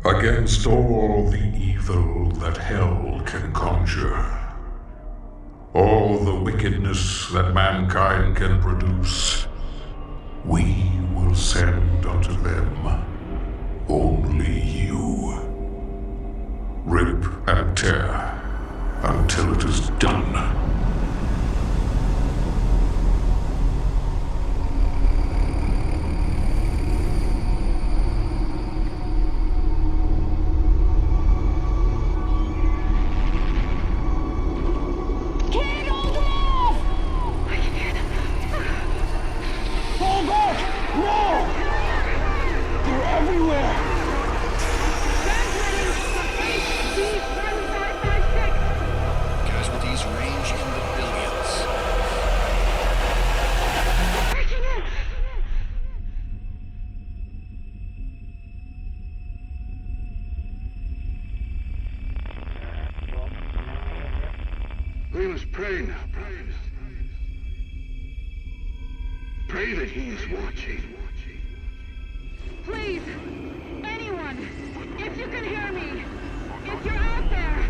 against all the evil that hell can conjure, all the wickedness that mankind can produce, we will send unto them only you. Rip and tear until it is done. We must pray now, brothers. Pray that he is watching. Please, anyone, if you can hear me, if you're out there.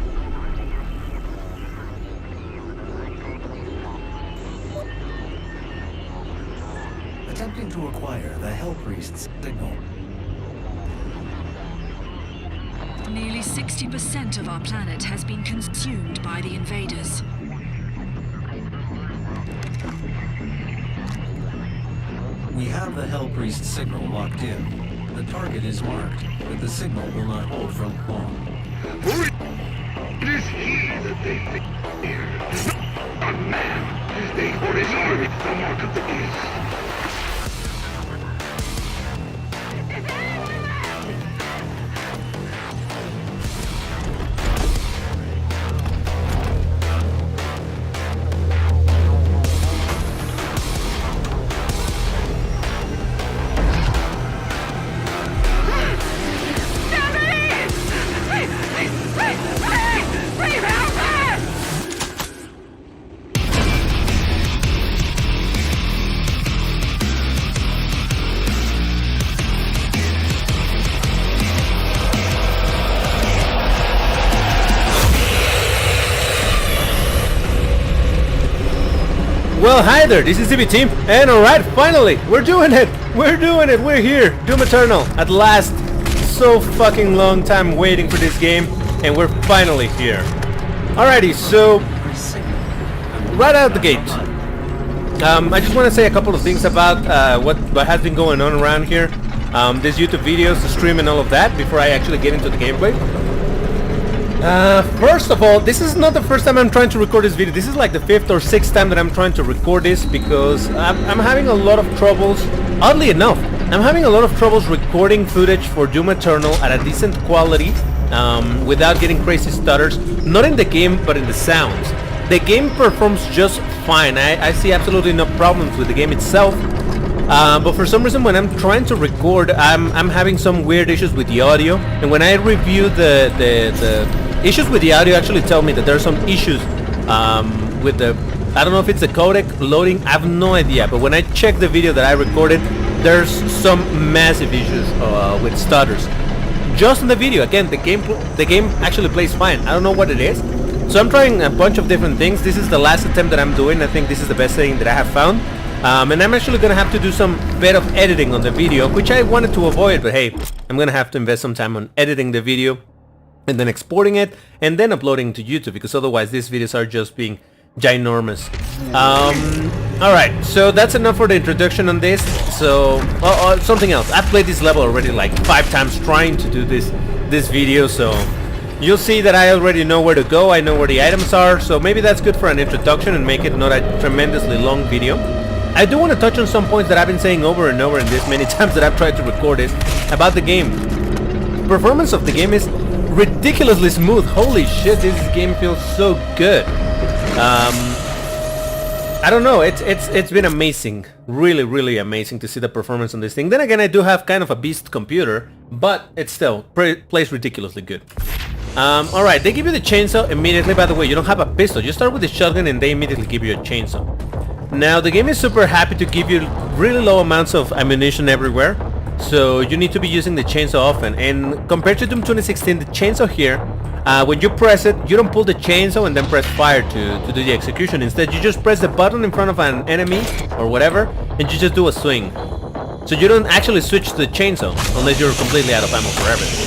Attempting to acquire the Hell Priest's signal. Nearly 60% of our planet has been consumed by the invaders. We have the Hell Priest's signal locked in. The target is marked, but the signal will not hold for long. It is he that they fear, not a man. They hold his army, the mark of the beast. Well, hi there, this is DB Team, and alright, finally, we're doing it, we're here, Doom Eternal, at last. So fucking long time waiting for this game, and we're finally here. Alrighty, so, right out of the gate, I just want to say a couple of things about what has been going on around here, this YouTube videos, the stream and all of that, before I actually get into the gameplay. First of all, this is not the first time I'm trying to record this video. This is like the 5th or 6th time that I'm trying to record this because I'm having a lot of troubles. Oddly enough, I'm having a lot of troubles recording footage for Doom Eternal at a decent quality without getting crazy stutters. Not in the game, but in the sounds. The game performs just fine. I see absolutely no problems with the game itself. But for some reason when I'm trying to record, I'm having some weird issues with the audio. And when I review the issues with the audio actually tell me that there are some issues with the, I don't know if it's the codec loading, I have no idea, but when I check the video that I recorded, there's some massive issues with stutters. Just in the video, again, the game actually plays fine. I don't know what it is. So I'm trying a bunch of different things. This is the last attempt that I'm doing. I think this is the best thing that I have found. And I'm actually gonna have to do some bit of editing on the video, which I wanted to avoid, but hey, I'm gonna have to invest some time on editing the video and then exporting it and then uploading to YouTube, because otherwise these videos are just being ginormous. Alright, so that's enough for the introduction on this. So, something else. I've played this level already like 5 times trying to do this video, so you'll see that I already know where to go, I know where the items are, so maybe that's good for an introduction and make it not a tremendously long video. I do want to touch on some points that I've been saying over and over in this many times that I've tried to record this about the game. Performance of the game is ridiculously smooth. Holy shit, this game feels so good. I don't know, it's been amazing, really amazing to see the performance on this thing. Then again, I do have kind of a beast computer, but it still plays ridiculously good. Alright, they give you the chainsaw immediately. By the way, you don't have a pistol, you start with the shotgun and they immediately give you a chainsaw. Now the game is super happy to give you really low amounts of ammunition everywhere. So you need to be using the chainsaw often. And compared to Doom 2016, the chainsaw here, when you press it, you don't pull the chainsaw and then press fire to do the execution. Instead, you just press the button in front of an enemy or whatever, and you just do a swing. So you don't actually switch to the chainsaw unless you're completely out of ammo for everything.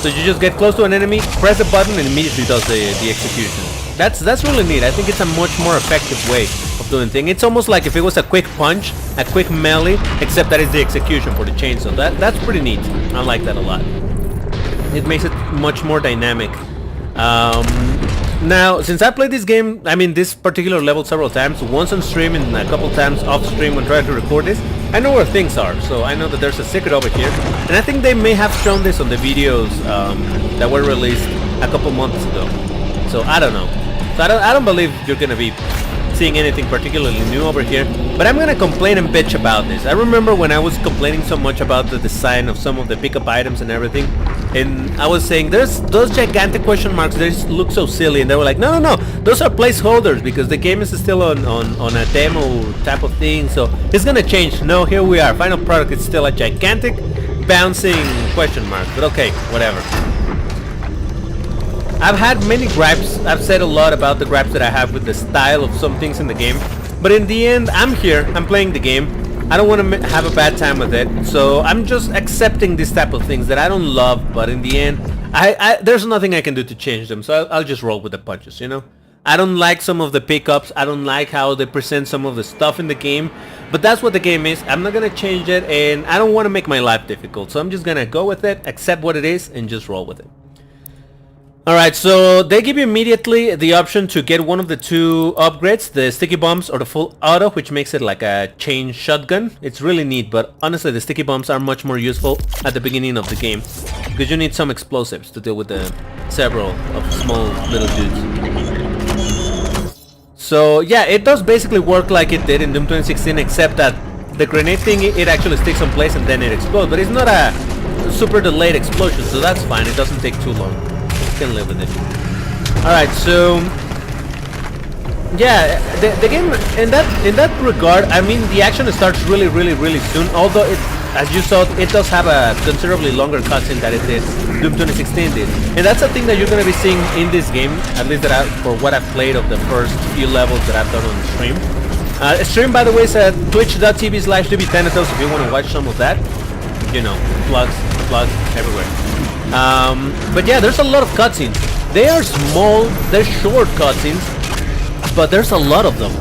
So you just get close to an enemy, press the button, and immediately does the execution. That's really neat. I think it's a much more effective way of doing things. It's almost like if it was a quick punch, a quick melee, except that is the execution for the chainsaw. That's pretty neat. I like that a lot. It makes it much more dynamic. Now, since I played this game, I mean this particular level several times, once on stream and a couple times off stream when trying to record this, I know where things are. So I know that there's a secret over here, and I think they may have shown this on the videos that were released a couple months ago. So I don't know. So I don't believe you're gonna be seeing anything particularly new over here, but I'm gonna complain and bitch about this. I remember when I was complaining so much about the design of some of the pickup items and everything, and I was saying there's those gigantic question marks, they just look so silly, and they were like, no, those are placeholders because the game is still on a demo type of thing, so it's gonna change. No, here we are, final product is still a gigantic bouncing question mark, but okay, whatever. I've had many gripes. I've said a lot about the gripes that I have with the style of some things in the game, but in the end, I'm here, I'm playing the game. I don't want to have a bad time with it, so I'm just accepting this type of things that I don't love, but in the end, there's nothing I can do to change them, so I'll just roll with the punches, you know? I don't like some of the pickups, I don't like how they present some of the stuff in the game, but that's what the game is. I'm not gonna change it, and I don't want to make my life difficult, so I'm just gonna go with it, accept what it is, and just roll with it. Alright, so they give you immediately the option to get one of the two upgrades, the sticky bombs or the full auto, which makes it like a chain shotgun. It's really neat, but honestly the sticky bombs are much more useful at the beginning of the game, because you need some explosives to deal with the several of small little dudes. So yeah, it does basically work like it did in Doom 2016, except that the grenade thing, it actually sticks in place and then it explodes, but it's not a super delayed explosion, so that's fine, it doesn't take too long. Can live with it. Alright, so yeah, the game in that regard, I mean the action starts really soon, although it, as you saw, it does have a considerably longer cutscene that it did, Doom 2016 did, and that's the thing that you're gonna be seeing in this game, at least that for what I've played of the first few levels that I've done on the stream. Stream, by the way, is at twitch.tv/dbtenatels if you want to watch some of that. You know, plugs everywhere. But yeah, there's a lot of cutscenes. They are small, they're short cutscenes, but there's a lot of them.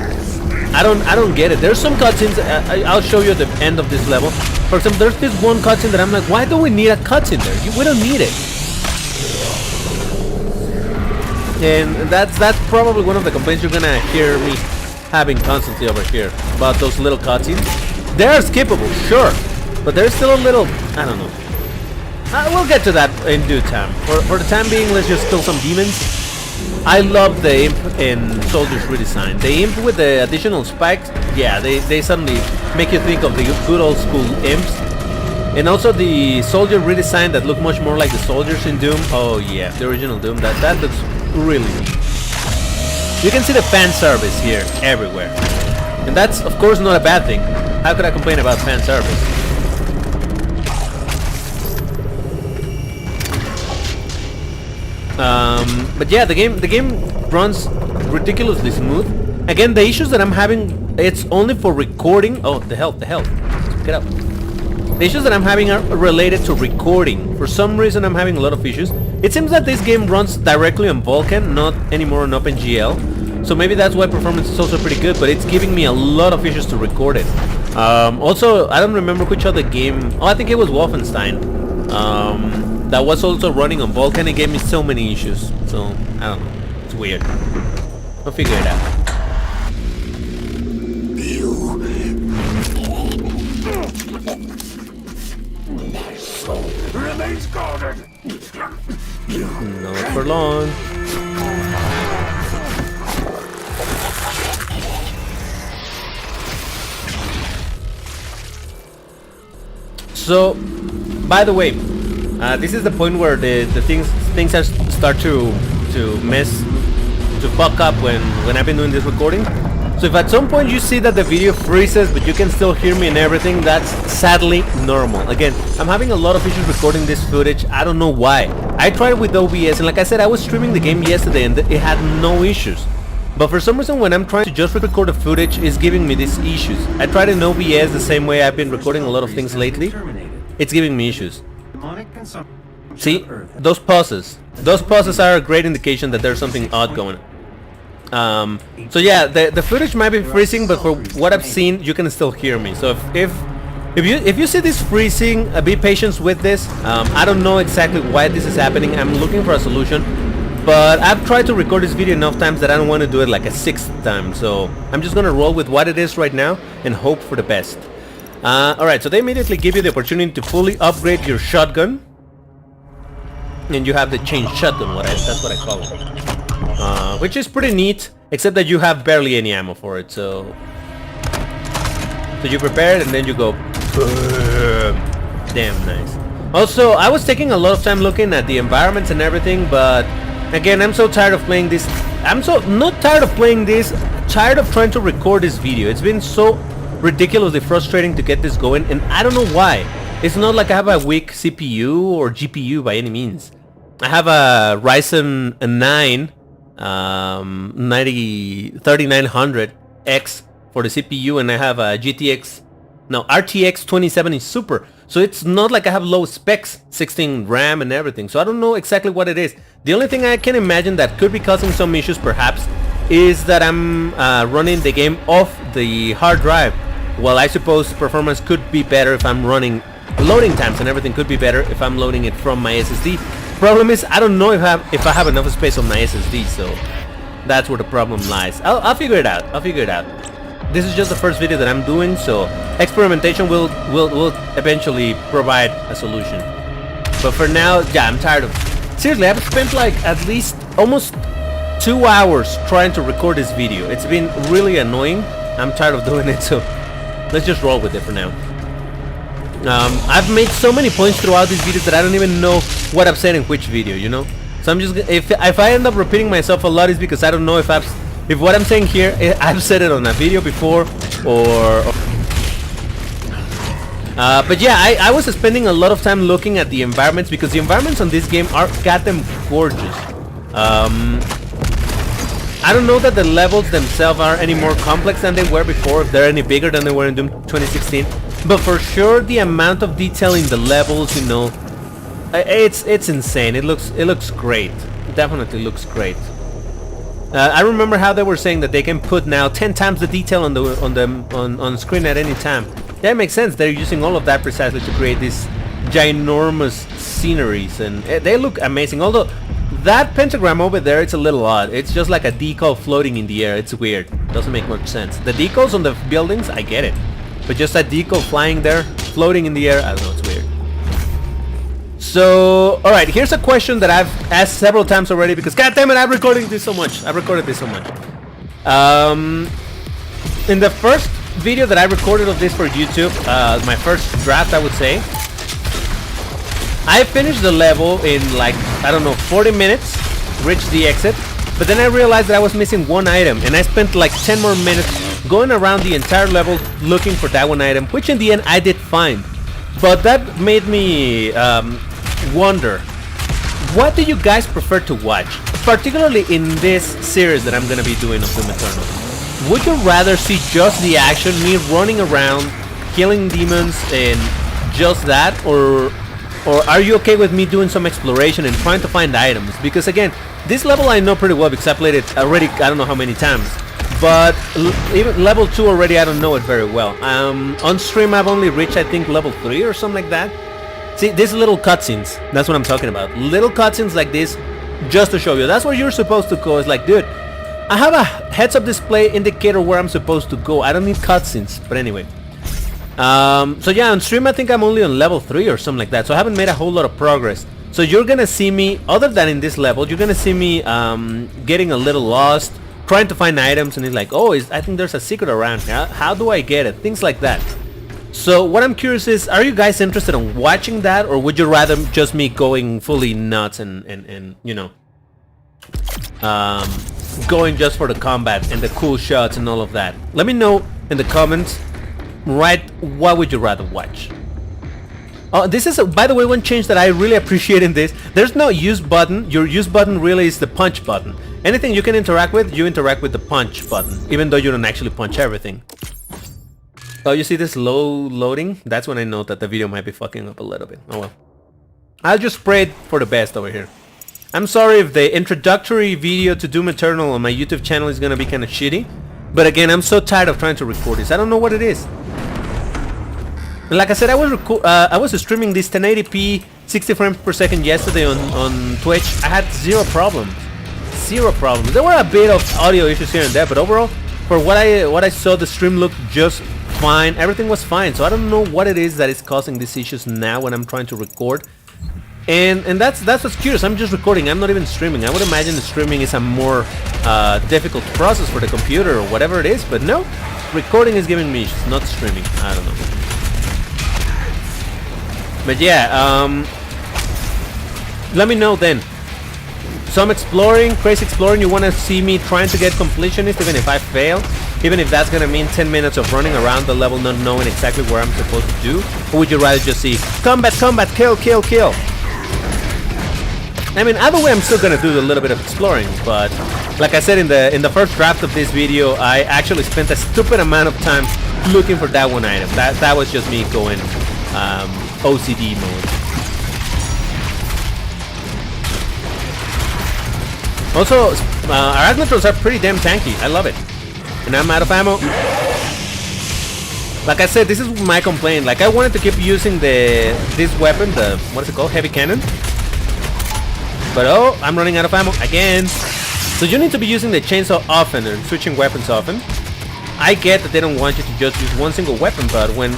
I don't get it. There's some cutscenes, I'll show you at the end of this level. For example, there's this one cutscene that I'm like, why do we need a cutscene there? We don't need it. And that's probably one of the complaints you're gonna hear me having constantly over here about those little cutscenes. They are skippable, sure, but there's still a little, I don't know. We'll get to that in due time. For the time being, let's just kill some demons. I love the imp and soldiers redesign. The imp with the additional spikes, yeah, they suddenly make you think of the good old school imps. And also the soldier redesign that look much more like the soldiers in Doom. Oh yeah, the original Doom. That looks really neat. You can see the fan service here everywhere, and that's of course not a bad thing. How could I complain about fan service? But yeah, the game runs ridiculously smooth. Again, the issues that I'm having, it's only for recording. Oh, the health. Get up. The issues that I'm having are related to recording. For some reason, I'm having a lot of issues. It seems that this game runs directly on Vulkan, not anymore on OpenGL. So maybe that's why performance is also pretty good, but it's giving me a lot of issues to record it. Also, I don't remember which other game. Oh, I think it was Wolfenstein. That was also running on Vulkan. It gave me so many issues. So, I don't know. It's weird. I'll figure it out. Remains guarded. Not for long. So, by the way, this is the point where the things start to fuck up when I've been doing this recording. So if at some point you see that the video freezes but you can still hear me and everything, that's sadly normal. Again, I'm having a lot of issues recording this footage. I don't know why. I tried with OBS, and like I said, I was streaming the game yesterday and it had no issues. But for some reason when I'm trying to just record the footage, it's giving me these issues. I tried in OBS the same way I've been recording a lot of things lately. It's giving me issues. See, those pauses. Those pauses are a great indication that there's something odd going on. So yeah, the footage might be freezing, but for what I've seen, you can still hear me. So if you see this freezing, be patient with this. I don't know exactly why this is happening. I'm looking for a solution, but I've tried to record this video enough times that I don't want to do it like a 6th time. So I'm just gonna roll with what it is right now and hope for the best. Alright, so they immediately give you the opportunity to fully upgrade your shotgun, and you have the chain shotgun. That's what I call it. Which is pretty neat, except that you have barely any ammo for it, so you prepare it and then you go boom. Damn nice. Also, I was taking a lot of time looking at the environments and everything, but again, I'm so tired of playing this. I'm so not tired of playing this, tired of trying to record this video. It's been so ridiculously frustrating to get this going, and I don't know why. It's not like I have a weak CPU or GPU by any means. I have a Ryzen 9 3900X for the CPU, and I have a RTX 2070 Super. So it's not like I have low specs, 16 RAM and everything. So I don't know exactly what it is. The only thing I can imagine that could be causing some issues perhaps is that I'm running the game off the hard drive. Well, I suppose performance could be better if I'm running, loading times and everything could be better if I'm loading it from my SSD. Problem is, I don't know if I have enough space on my SSD, so that's where the problem lies. I'll figure it out. This is just the first video that I'm doing, so experimentation will eventually provide a solution. But for now, yeah, I'm tired of... Seriously, I've spent like at least almost 2 hours trying to record this video. It's been really annoying. I'm tired of doing it, so let's just roll with it for now. I've made so many points throughout these videos that I don't even know what I've said in which video, you know? So I'm just, if I end up repeating myself a lot, it's because I don't know if what I'm saying here, I've said it on a video before, but yeah, I was spending a lot of time looking at the environments, because the environments on this game are goddamn gorgeous. I don't know that the levels themselves are any more complex than they were before, if they're any bigger than they were in Doom 2016. But for sure, the amount of detail in the levels, you know, it's insane. It looks great. It definitely looks great. I remember how they were saying that they can put now 10 times the detail on screen at any time. That makes sense. They're using all of that precisely to create these ginormous sceneries, and they look amazing. Although that pentagram over there, it's a little odd. It's just like a decal floating in the air. It's weird. Doesn't make much sense. The decals on the buildings, I get it. But just that decal flying there, floating in the air, I don't know, it's weird. So, alright, here's a question that I've asked several times already, because goddammit, I've recorded this so much. In the first video that I recorded of this for YouTube, my first draft, I would say, I finished the level in like, I don't know, 40 minutes, reached the exit, but then I realized that I was missing one item, and I spent like 10 more minutes going around the entire level looking for that one item, which in the end I did find. But that made me wonder, what do you guys prefer to watch, particularly in this series that I'm gonna be doing of Doom Eternal? Would you rather see just the action, me running around, killing demons and just that, or are you okay with me doing some exploration and trying to find items? Because again, this level I know pretty well because I played it already I don't know how many times. But even level 2 already, I don't know it very well. On stream I've only reached, I think, level 3 or something like that. See, these little cutscenes, that's what I'm talking about. Little cutscenes like this, just to show you. That's where you're supposed to go. It's like, dude, I have a heads-up display indicator where I'm supposed to go. I don't need cutscenes, but anyway. So yeah, on stream I think I'm only on level 3 or something like that. So I haven't made a whole lot of progress. So you're gonna see me, other than in this level, you're gonna see me getting a little lost, trying to find items, and it's like, oh, I think there's a secret around here. How do I get it? Things like that. So what I'm curious is, are you guys interested in watching that, or would you rather just me going fully nuts and you know, going just for the combat and the cool shots and all of that? Let me know in the comments. Right, what would you rather watch? Oh, this is, by the way, one change that I really appreciate in this. There's no use button. Your use button really is the punch button. Anything you can interact with, you interact with the punch button, even though you don't actually punch everything. Oh, you see this low loading? That's when I know that the video might be fucking up a little bit. Oh well. I'll just pray for the best over here. I'm sorry if the introductory video to Doom Eternal on my YouTube channel is gonna be kind of shitty. But again, I'm so tired of trying to record this. I don't know what it is. Like I said, I was streaming this 1080p 60 frames per second yesterday on Twitch. I had zero problems. Zero problems. There were a bit of audio issues here and there, but overall, for what I saw, the stream looked just fine. Everything was fine. So I don't know what it is that is causing these issues now when I'm trying to record. And that's what's curious. I'm just recording. I'm not even streaming. I would imagine the streaming is a more difficult process for the computer or whatever it is, but no. Recording is giving me issues, not streaming. I don't know. But yeah, let me know then. Some exploring, crazy exploring, you want to see me trying to get completionist even if I fail? Even if that's gonna mean 10 minutes of running around the level not knowing exactly where I'm supposed to do? Or would you rather just see combat, combat, kill, kill, kill? I mean, either way I'm still gonna do a little bit of exploring, but like I said in the first draft of this video, I actually spent a stupid amount of time looking for that one item. That was just me going OCD mode. Also, Arachnotrons are pretty damn tanky. I love it. And I'm out of ammo. Like I said, this is my complaint. Like I wanted to keep using this weapon, the what is it called? Heavy cannon. But oh, I'm running out of ammo again. So you need to be using the chainsaw often and switching weapons often. I get that they don't want you to just use one single weapon, but when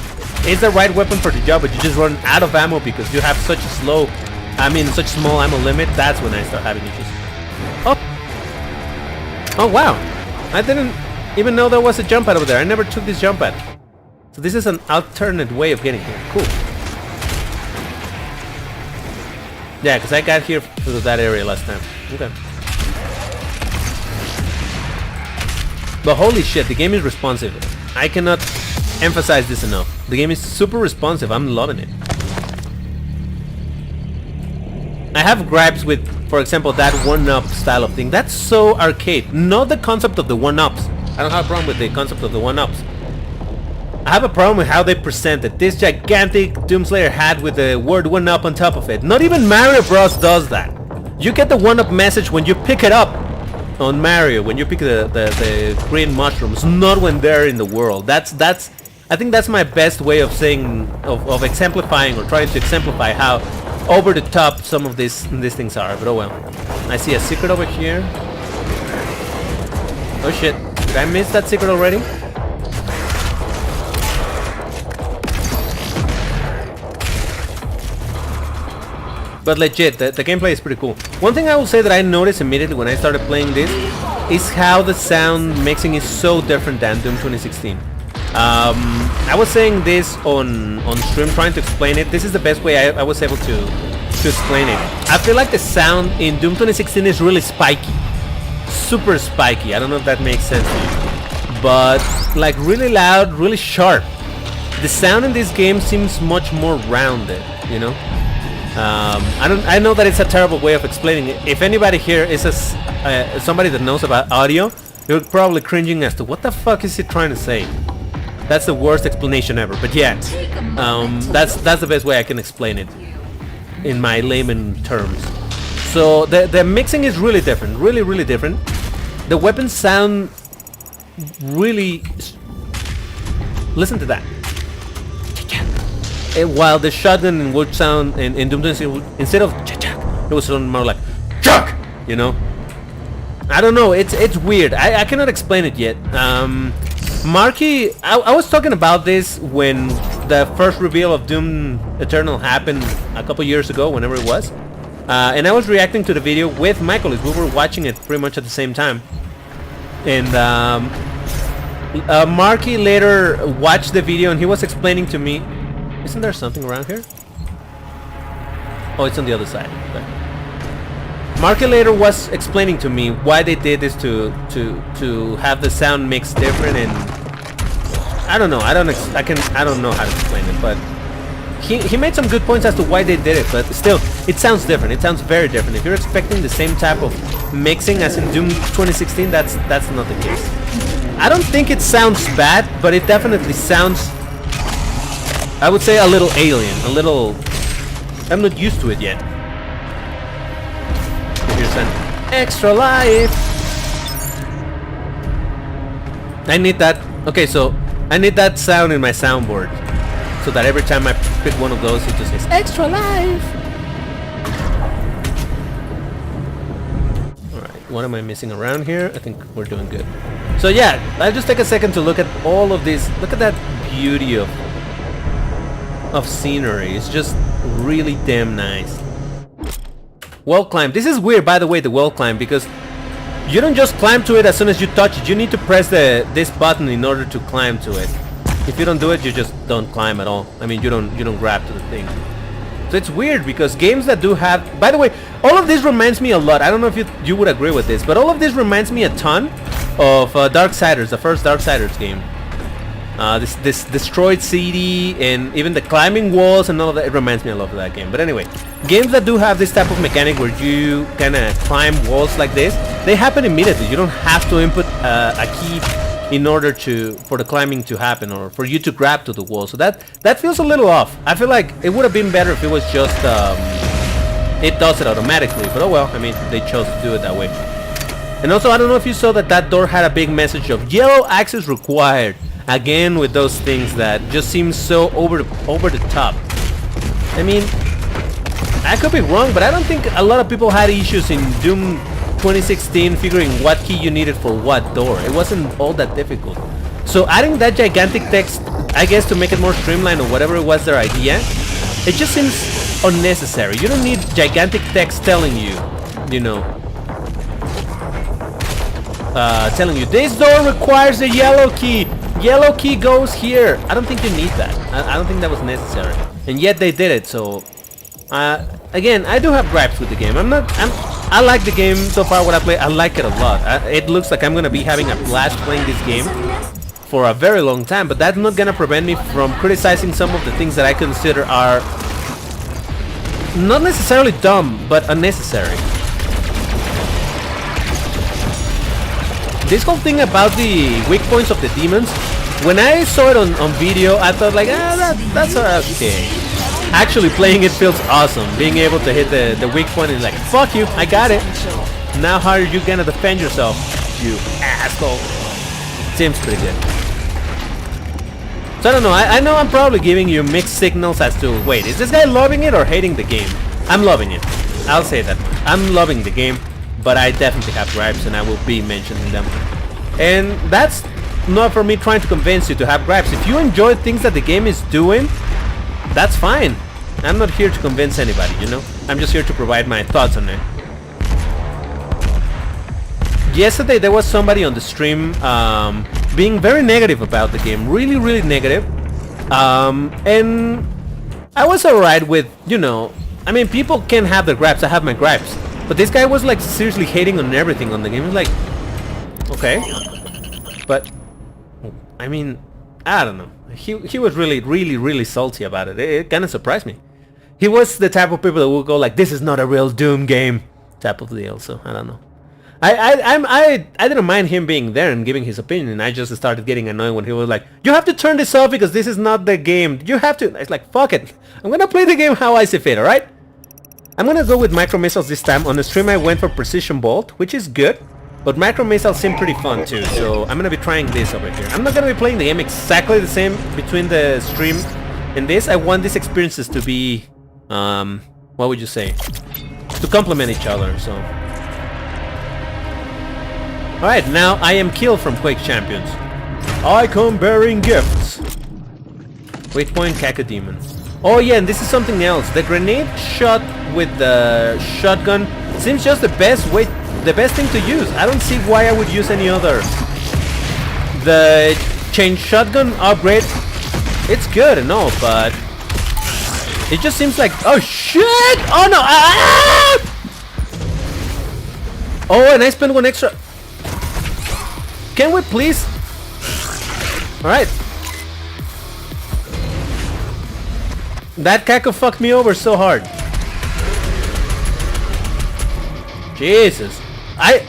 it's the right weapon for the job, but you just run out of ammo because you have such a such small ammo limit, that's when I start having issues. Oh wow, I didn't even know there was a jump pad over there. I never took this jump pad. So this is an alternate way of getting here. Cool. Yeah, because I got here through that area last time. Okay. But holy shit, the game is responsive. I cannot emphasize this enough. The game is super responsive. I'm loving it. I have gripes with, for example, that one-up style of thing. That's so arcade. Not the concept of the one-ups. I don't have a problem with the concept of the one-ups. I have a problem with how they presented this gigantic Doomslayer hat with the word one-up on top of it. Not even Mario Bros does that. You get the one-up message when you pick it up on Mario, when you pick the green mushrooms, not when they're in the world. I think that's my best way of saying, of exemplifying or trying to exemplify how over the top some of these things are. But oh well. I see a secret over here. Oh shit, did I miss that secret already? But legit, the gameplay is pretty cool. One thing I will say that I noticed immediately when I started playing this is how the sound mixing is so different than Doom 2016. I was saying this on stream trying to explain it. This is the best way I was able to explain it. I feel like the sound in Doom 2016 is really spiky. Super spiky. I don't know if that makes sense to you. But like really loud, really sharp. The sound in this game seems much more rounded, you know? I know that it's a terrible way of explaining it. If anybody here is somebody that knows about audio, you're probably cringing as to what the fuck is he trying to say. That's the worst explanation ever. But yeah, that's the best way I can explain it in my layman terms. So the mixing is really different, really different. The weapons sound really. Listen to that. While the shotgun would sound in Doom 2016, instead of it was sound more like chuck, you know. I don't know, it's weird. I cannot explain it yet. Marky, I was talking about this when the first reveal of Doom Eternal happened a couple years ago, whenever it was, and I was reacting to the video with Michael. We were watching it pretty much at the same time, and Marky later watched the video and he was explaining to me. Isn't there something around here? Oh, it's on the other side. Okay. Later was explaining to me why they did this to have the sound mix different, and I don't know. I don't know how to explain it, but he made some good points as to why they did it. But still, it sounds different. It sounds very different. If you're expecting the same type of mixing as in Doom 2016, that's not the case. I don't think it sounds bad, but it definitely sounds, I would say, a little alien, a little. I'm not used to it yet. Here's an extra life. I need that. Okay, so I need that sound in my soundboard, so that every time I pick one of those, it just says extra life. Alright, what am I missing around here? I think we're doing good. So yeah, I'll just take a second to look at all of this. Look at that beauty of scenery. It's just really damn nice. Wall climb. This is weird, by the way, the wall climb, because you don't just climb to it as soon as you touch it. You need to press this button in order to climb to it. If you don't do it, you just don't climb at all. I mean, you don't grab to the thing. So it's weird, because games that do have... By the way, all of this reminds me a lot. I don't know if you would agree with this, but all of this reminds me a ton of Darksiders, the first Darksiders game. This destroyed city and even the climbing walls and all of that, it reminds me a lot of that game. But anyway, games that do have this type of mechanic where you kind of climb walls like this, they happen immediately. You don't have to input a key in order for the climbing to happen, or for you to grab to the wall. So that feels a little off. I feel like it would have been better if it was just it does it automatically, but oh well. I mean, they chose to do it that way. And also, I don't know if you saw that door had a big message of yellow access required. Again, with those things that just seem so over the top. I mean, I could be wrong, but I don't think a lot of people had issues in Doom 2016 figuring what key you needed for what door. It wasn't all that difficult. So adding that gigantic text, I guess to make it more streamlined or whatever it was their idea, it just seems unnecessary. You don't need gigantic text telling you, telling you this door requires a yellow key. Yellow key goes here. I don't think you need that. I don't think that was necessary. And yet they did it. So again, I do have gripes with the game. I like the game so far. What I play, I like it a lot. It looks like I'm gonna be having a blast playing this game for a very long time. But that's not gonna prevent me from criticizing some of the things that I consider are not necessarily dumb, but unnecessary. This whole thing about the weak points of the demons, when I saw it on video, I thought like, that's okay. Actually playing it feels awesome. Being able to hit the weak point is like, fuck you, I got it. Now how are you gonna defend yourself, you asshole? Seems pretty good. So I don't know, I know I'm probably giving you mixed signals as to, wait, is this guy loving it or hating the game? I'm loving it. I'll say that. I'm loving the game. But I definitely have gripes, and I will be mentioning them. And that's not for me trying to convince you to have gripes. If you enjoy things that the game is doing, that's fine. I'm not here to convince anybody, I'm just here to provide my thoughts on it. Yesterday there was somebody on the stream being very negative about the game. Really, really negative. And I was alright with, I mean, people can have their gripes. I have my gripes. But this guy was like seriously hating on everything on the game. He was like, okay, but I mean, I don't know. He was really, really, really salty about it. It kind of surprised me. He was the type of people that would go like, "This is not a real Doom game," type of deal. So I don't know. I didn't mind him being there and giving his opinion. I just started getting annoyed when he was like, "You have to turn this off because this is not the game. You have to." It's like, fuck it. I'm gonna play the game how I see fit. All right. I'm gonna go with micro missiles this time. On the stream I went for precision bolt, which is good, but micro missiles seem pretty fun too, so I'm gonna be trying this over here. I'm not gonna be playing the game exactly the same between the stream and this. I want these experiences to be, what would you say? To complement each other, so. Alright, now I am killed from Quake Champions. I come bearing gifts. Waypoint Cacodemon. Oh yeah, and this is something else. The grenade shot with the shotgun seems just the best thing to use. I don't see why I would use any other. The chain shotgun upgrade, it's good and all, but it just seems like, oh shit! Oh no! Oh, and I spent one extra. Can we please? Alright. That cackle fucked me over so hard. Jesus.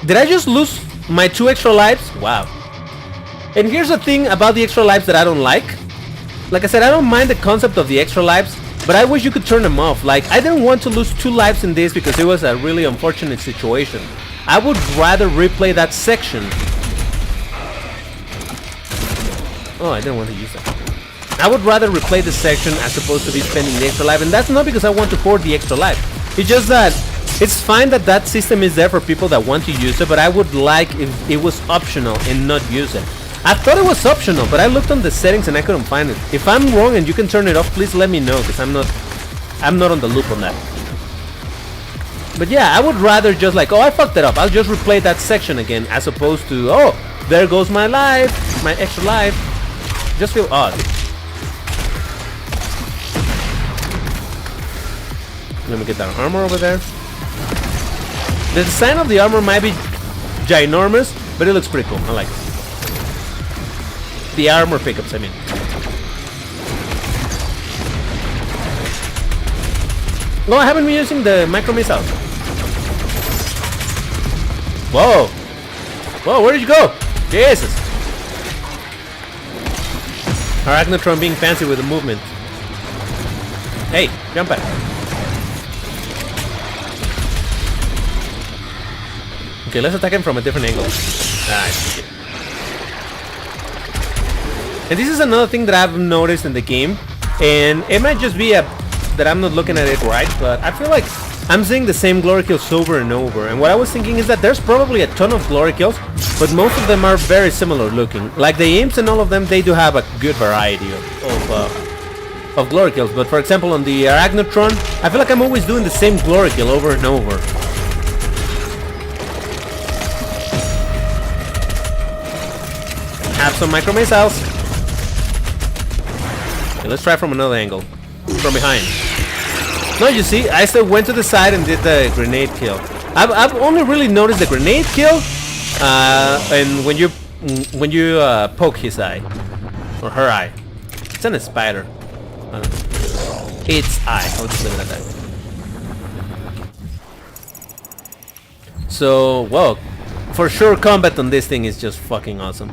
Did I just lose my 2 extra lives? Wow. And here's the thing about the extra lives that I don't like. Like I said, I don't mind the concept of the extra lives, but I wish you could turn them off. Like, I didn't want to lose 2 lives in this because it was a really unfortunate situation. I would rather replay that section. Oh, I didn't want to use that. I would rather replay the section as opposed to be spending the extra life. And that's not because I want to hoard the extra life. It's just that it's fine that that system is there for people that want to use it, but I would like if it was optional and not use it. I thought it was optional, but I looked on the settings and I couldn't find it. If I'm wrong and you can turn it off, please let me know, because I'm not on the loop on that. But yeah, I would rather just like, oh, I fucked it up, I'll just replay that section again, as opposed to, oh, there goes my life, my extra life. Just feel odd. Let me get that armor over there. The design of the armor might be ginormous, but it looks pretty cool. I like it. The armor pickups, I mean. No, I haven't been using the micro missiles. Whoa! Whoa, where did you go? Jesus! Arachnotron being fancy with the movement. Hey, jump back. Okay, let's attack him from a different angle. Nice. And this is another thing that I've noticed in the game, and it might just be that I'm not looking at it right, but I feel like I'm seeing the same glory kills over and over. And what I was thinking is that there's probably a ton of glory kills, but most of them are very similar looking. Like the imps and all of them, they do have a good variety of glory kills. But for example, on the Arachnotron, I feel like I'm always doing the same glory kill over and over. Have some micro missiles. Okay, let's try from another angle. From behind. No, you see, I still went to the side and did the grenade kill. I've only really noticed the grenade kill, and when you poke his eye or her eye. It's not a spider. Its eye. I'll just leave it at that. So, well, for sure, combat on this thing is just fucking awesome.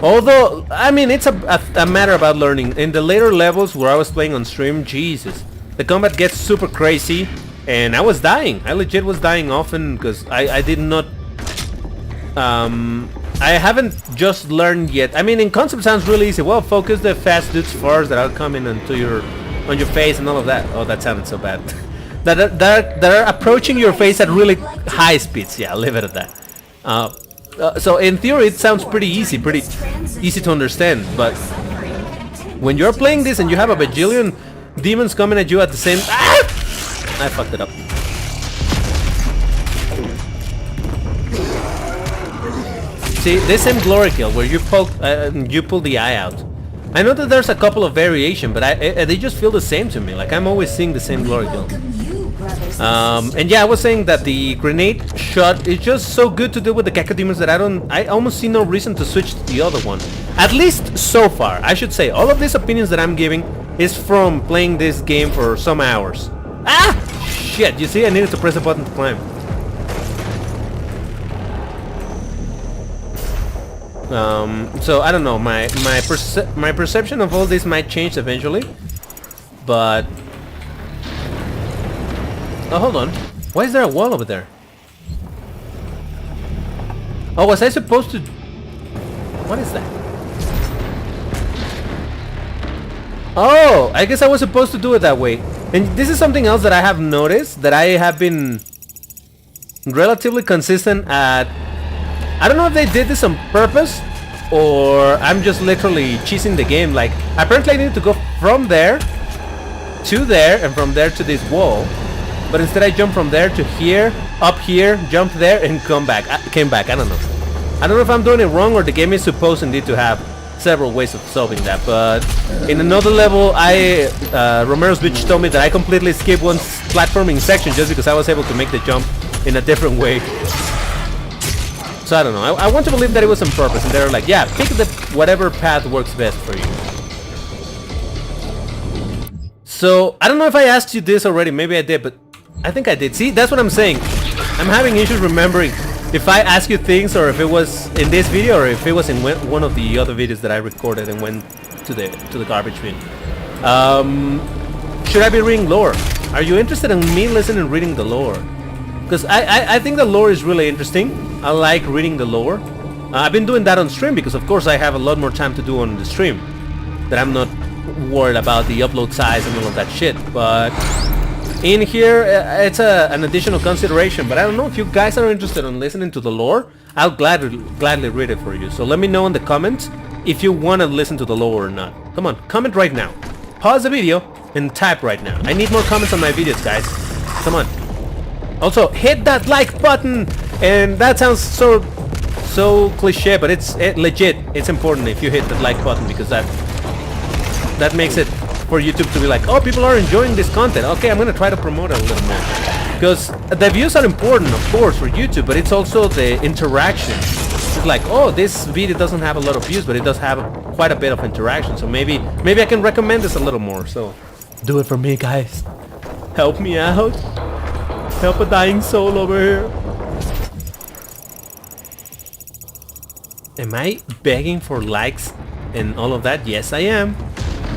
Although, I mean, it's a matter about learning. In the later levels where I was playing on stream, Jesus, the combat gets super crazy, and I was dying. I legit was dying often because I did not. I haven't just learned yet. I mean, in concept sounds really easy. Well, focus the fast dudes first that are coming on your face and all of that. Oh, that sounded so bad. that are approaching your face at really high speeds. Yeah, I'll leave it at that. So in theory it sounds pretty easy to understand, but when you're playing this and you have a bajillion demons coming at you at the same I fucked it up. See, this same glory kill where you pull the eye out. I know that there's a couple of variation, but they just feel the same to me. Like I'm always seeing the same glory kill. And yeah, I was saying that the grenade shot is just so good to deal with the cacodemons that I almost see no reason to switch to the other one. At least so far, I should say. All of these opinions that I'm giving is from playing this game for some hours. Ah! Shit, you see, I needed to press a button to climb. So I don't know, my perception of all this might change eventually, but oh, hold on. Why is there a wall over there? Oh, was I supposed to... What is that? Oh, I guess I was supposed to do it that way. And this is something else that I have noticed, that I have been relatively consistent at... I don't know if they did this on purpose, or I'm just literally cheesing the game. Like, apparently I need to go from there to there, and from there to this wall. But instead I jumped from there to here, up here, jumped there, and came back. I don't know. I don't know if I'm doing it wrong or the game is supposed indeed to have several ways of solving that. But in another level, Romero's bitch told me that I completely skipped one platforming section just because I was able to make the jump in a different way. So I don't know. I want to believe that it was on purpose, and they're like, yeah, pick the whatever path works best for you. So I don't know if I asked you this already. Maybe I did, but I think I did. See, that's what I'm saying. I'm having issues remembering if I ask you things, or if it was in this video, or if it was in one of the other videos that I recorded and went to the garbage bin. Should I be reading lore? Are you interested in me listening and reading the lore? Because I think the lore is really interesting. I like reading the lore. I've been doing that on stream because, of course, I have a lot more time to do on the stream. That I'm not worried about the upload size and all of that shit. But in here, it's an additional consideration. But I don't know if you guys are interested in listening to the lore. I'll gladly read it for you. So let me know in the comments if you want to listen to the lore or not. Come on, comment right now. Pause the video and type right now. I need more comments on my videos, guys. Come on. Also, hit that like button. And that sounds so cliche, but it's legit. It's important if you hit that like button, because that makes it for YouTube to be like, oh, people are enjoying this content. Okay, I'm gonna try to promote it a little more, because the views are important, of course, for YouTube, but it's also the interaction. It's like, oh, this video doesn't have a lot of views, but it does have quite a bit of interaction. So maybe I can recommend this a little more. So do it for me, guys. Help me out. Help a dying soul over here. Am I begging for likes and all of that? Yes, I am.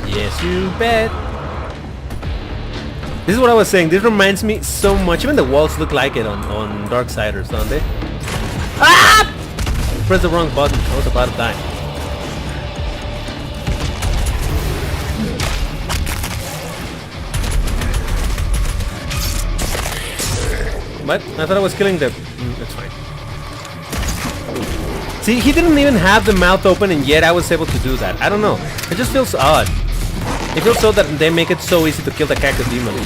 Yes, you bet. This is what I was saying. This reminds me so much. Even the walls look like it on Darksiders, don't they? Ah! Press the wrong button. I was about to die. What? I thought I was killing the... that's fine. See, he didn't even have the mouth open, and yet I was able to do that. I don't know. It just feels odd. It feels so that they make it so easy to kill the Cacodemon.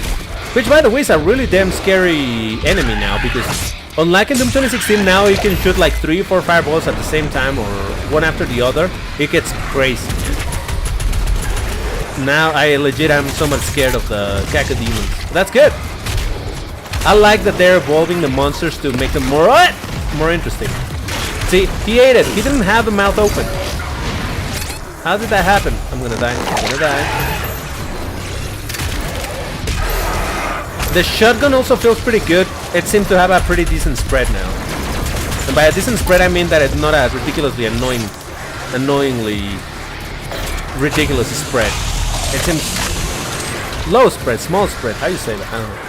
Which, by the way, is a really damn scary enemy now, because unlike in Doom 2016, now you can shoot like 3 or 4 fireballs at the same time, or one after the other. It gets crazy. Now I legit am so much scared of the Cacodemons. That's good. I like that they're evolving the monsters to make them more interesting. See, he ate it. He didn't have the mouth open. How did that happen? I'm gonna die. I'm gonna die. The shotgun also feels pretty good. It seems to have a pretty decent spread now. And by a decent spread, I mean that it's not a ridiculously annoyingly ridiculous spread. It seems low spread, small spread. How you say that? I don't know.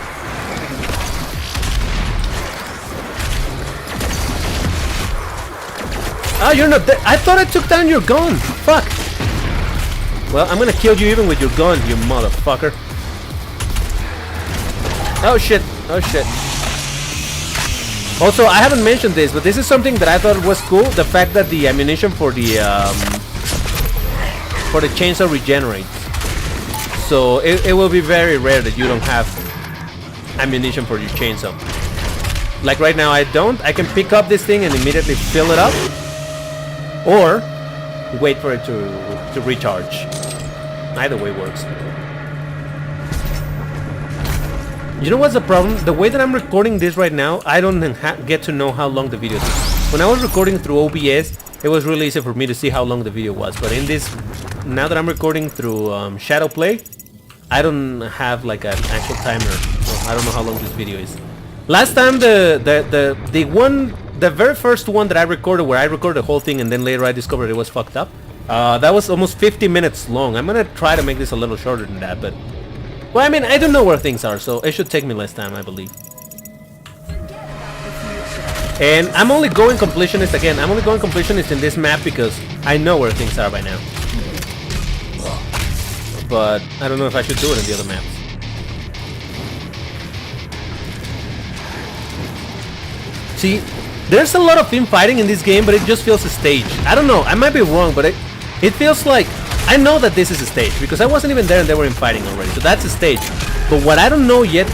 Oh, you're not dead. I thought I took down your gun. Fuck. Well, I'm gonna kill you even with your gun, you motherfucker. Oh shit. Oh shit. Also, I haven't mentioned this, but this is something that I thought was cool. The fact that the ammunition for the chainsaw regenerates. So it will be very rare that you don't have ammunition for your chainsaw. Like right now I don't. I can pick up this thing and immediately fill it up. Or wait for it to recharge. Either way works. You know what's the problem? The way that I'm recording this right now, I don't get to know how long the video is. When I was recording through OBS, it was really easy for me to see how long the video was. But in this, now that I'm recording through Shadowplay, I don't have like an actual timer. So I don't know how long this video is. Last time the very first one that I recorded, where I recorded the whole thing and then later I discovered it was fucked up, that was almost 50 minutes long. I'm gonna try to make this a little shorter than that, but well, I mean, I don't know where things are, so it should take me less time, I believe. And I'm only going completionist again. I'm only going completionist in this map because I know where things are by now. But I don't know if I should do it in the other maps. See, there's a lot of infighting in this game, but it just feels a stage. I don't know, I might be wrong, but it feels like... I know that this is a stage, because I wasn't even there and they were infighting already, so that's a stage. But what I don't know yet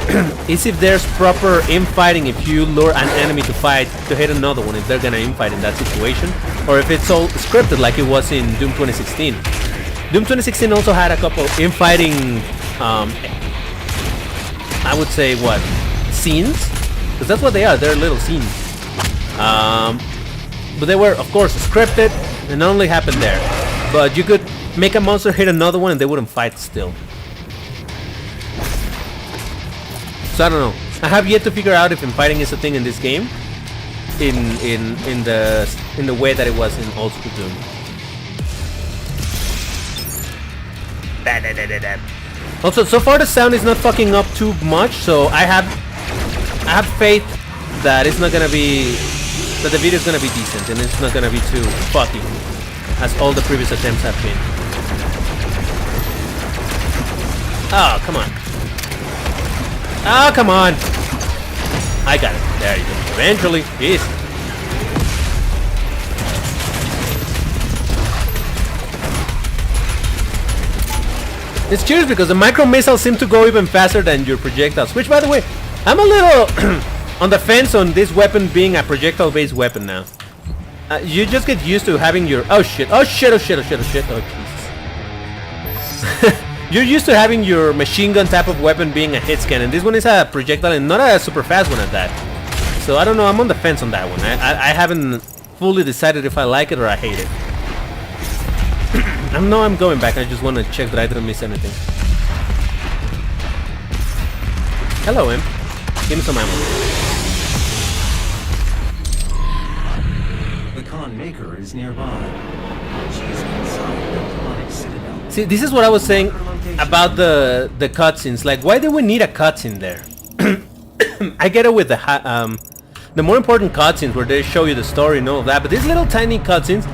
is if there's proper infighting if you lure an enemy to fight, to hit another one, if they're gonna infight in that situation, or if it's all scripted like it was in Doom 2016. Doom 2016 also had a couple infighting, I would say, what, scenes? because that's what they are. They're little scenes. But they were, of course, scripted and only happened there. But you could make a monster hit another one and they wouldn't fight still. So I don't know. I have yet to figure out if fighting is a thing in this game, in the way that it was in old school Doom. Also, so far the sound is not fucking up too much, so I have faith that it's not gonna be, that the video is gonna be decent and it's not gonna be too fucky as all the previous attempts have been. Oh, come on. Oh, come on. I got it. There you go. Eventually. Jeez. It's curious because the micro missiles seem to go even faster than your projectiles. Which, by the way, I'm a little on the fence on this weapon being a projectile-based weapon now. You just get used to having your... Oh shit. Oh shit. Oh shit. Oh shit. Oh shit. Oh Jesus. You're used to having your machine gun type of weapon being a hit scan, and this one is a projectile and not a super fast one at that. So I don't know, I'm on the fence on that one. I haven't fully decided if I like it or I hate it. I'm going back, I just want to check that I didn't miss anything. Hello, Imp. Give me some ammo. The Khan Maker is nearby. She's inside the demonic citadel. See, this is what I was saying about the cutscenes. Like, why do we need a cutscene there? I get it with the more important cutscenes where they show you the story and all of that, but these little tiny cutscenes,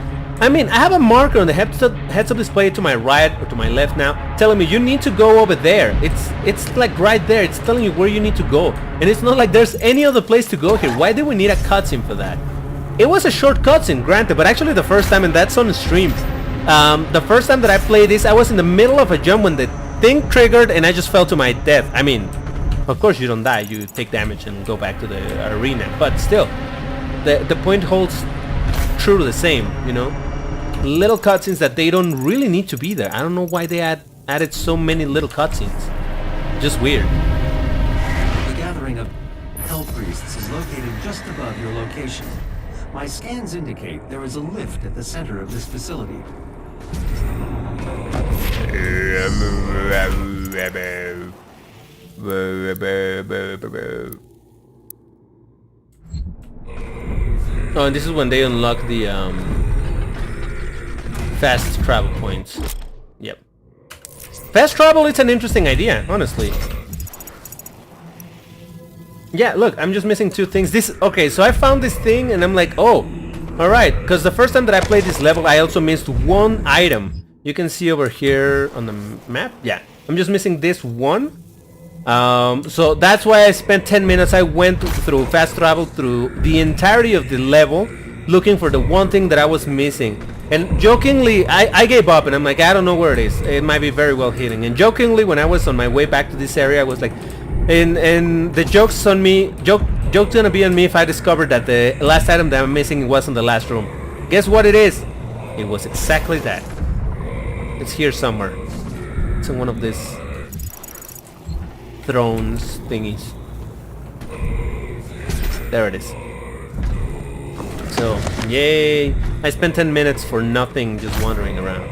I mean, I have a marker on the heads-up display to my right or to my left now, telling me you need to go over there. It's like right there. It's telling you where you need to go, and it's not like there's any other place to go here. Why do we need a cutscene for that? It was a short cutscene, granted, but actually the first time, and that's on the stream. The first time that I played this, I was in the middle of a jump when the thing triggered and I just fell to my death. I mean, of course you don't die, you take damage and go back to the arena, but still, the point holds true to the same, you know? Little cutscenes that they don't really need to be there. I don't know why they added so many little cutscenes. Just weird. The gathering of Hell Priests is located just above your location. My scans indicate there is a lift at the center of this facility. Oh, and this is when they unlock the fast travel points. Yep. Fast travel is an interesting idea, honestly. Yeah, look, I'm just missing two things. Okay, so I found this thing and I'm like, oh, alright, because the first time that I played this level, I also missed one item. You can see over here on the map. Yeah, I'm just missing this one. So that's why I spent 10 minutes. I went through fast travel through the entirety of the level looking for the one thing that I was missing. And jokingly, I gave up and I'm like, I don't know where it is. It might be very well hidden. And jokingly, when I was on my way back to this area, I was like, and the joke's on me. Joke's gonna be on me if I discovered that the last item that I'm missing was in the last room. Guess what it is? It was exactly that. It's here somewhere. It's in one of these thrones thingies. There it is. So, yay! I spent 10 minutes for nothing, just wandering around.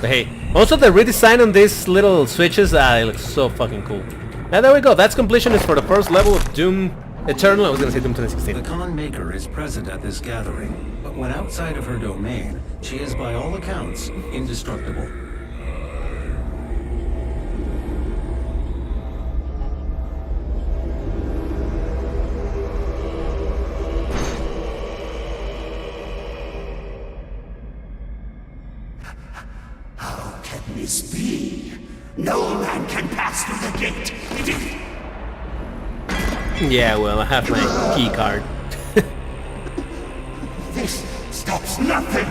But hey, also the redesign on these little switches, it looks so fucking cool. And there we go, that's completion is for the first level of Doom Eternal. I was gonna say Doom 2016. The Khan Maker is present at this gathering, but when outside of her domain, she is by all accounts indestructible. How can this be? No man can pass through the gate. Yeah, well, I have my key card. This stops nothing.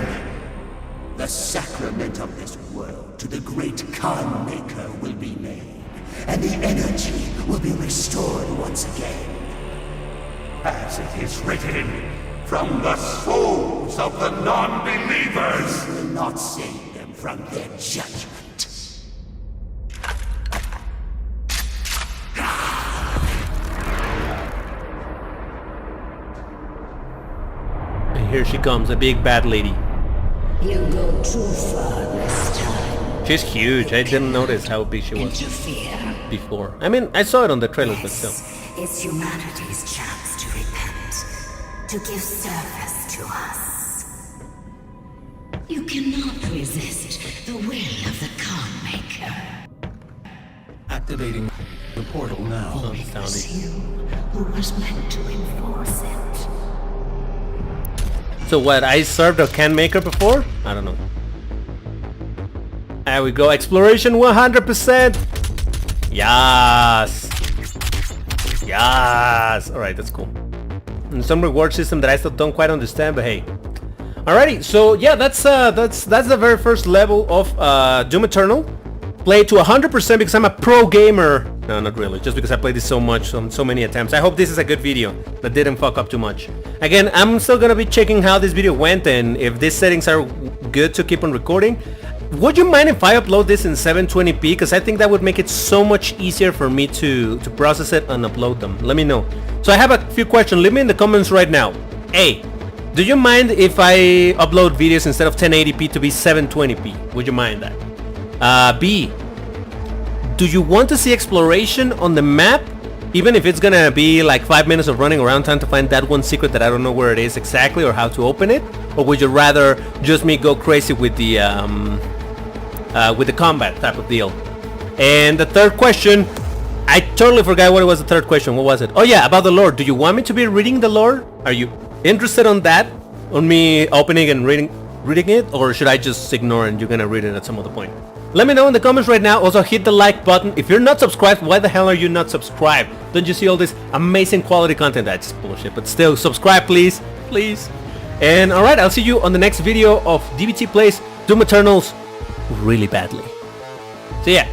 The sacrament of this world to the great Khan Maker will be made, and the energy will be restored once again. As it is written, from the souls of the non-believers will not save them from their judgment. here she comes, a big bad lady. You go too far this time. She's huge. I didn't notice how big she was Interfere. before. I mean, I saw it on the trailers, but still. It's humanity's chance to repent, to give service to us. You cannot resist the will of the Khan Maker. Activating the portal now. Oh, It was you who was meant to enforce it. So what, I served a can maker before? I don't know. There we go, exploration 100%! Yes! Yes! Alright, that's cool. And some reward system that I still don't quite understand, but hey. Alrighty, so yeah, that's the very first level of Doom Eternal. Played to 100% because I'm a pro gamer. No, not really, just because I played this so much on so many attempts. I hope this is a good video that didn't fuck up too much. Again, I'm still gonna be checking how this video went and if these settings are good to keep on recording. Would you mind if I upload this in 720p? Because I think that would make it so much easier for me to process it and upload them. Let me know. So I have a few questions. Leave me in the comments right now. A, do you mind if I upload videos instead of 1080p to be 720p? Would you mind that? B, do you want to see exploration on the map? Even if it's gonna be like 5 minutes of running around trying to find that one secret that I don't know where it is exactly or how to open it? Or would you rather just me go crazy with the combat type of deal? And the third question, I totally forgot what it was the third question. What was it? Oh yeah, about the lore. Do you want me to be reading the lore? Are you interested on that? On me opening and reading it? Or should I just ignore and you're gonna read it at some other point? Let me know in the comments right now. Also hit the like button. If you're not subscribed, why the hell are you not subscribed? Don't you see all this amazing quality content? That's bullshit, but still subscribe please. Please. And alright, I'll see you on the next video of DBT Plays Doom Eternals really badly. So yeah.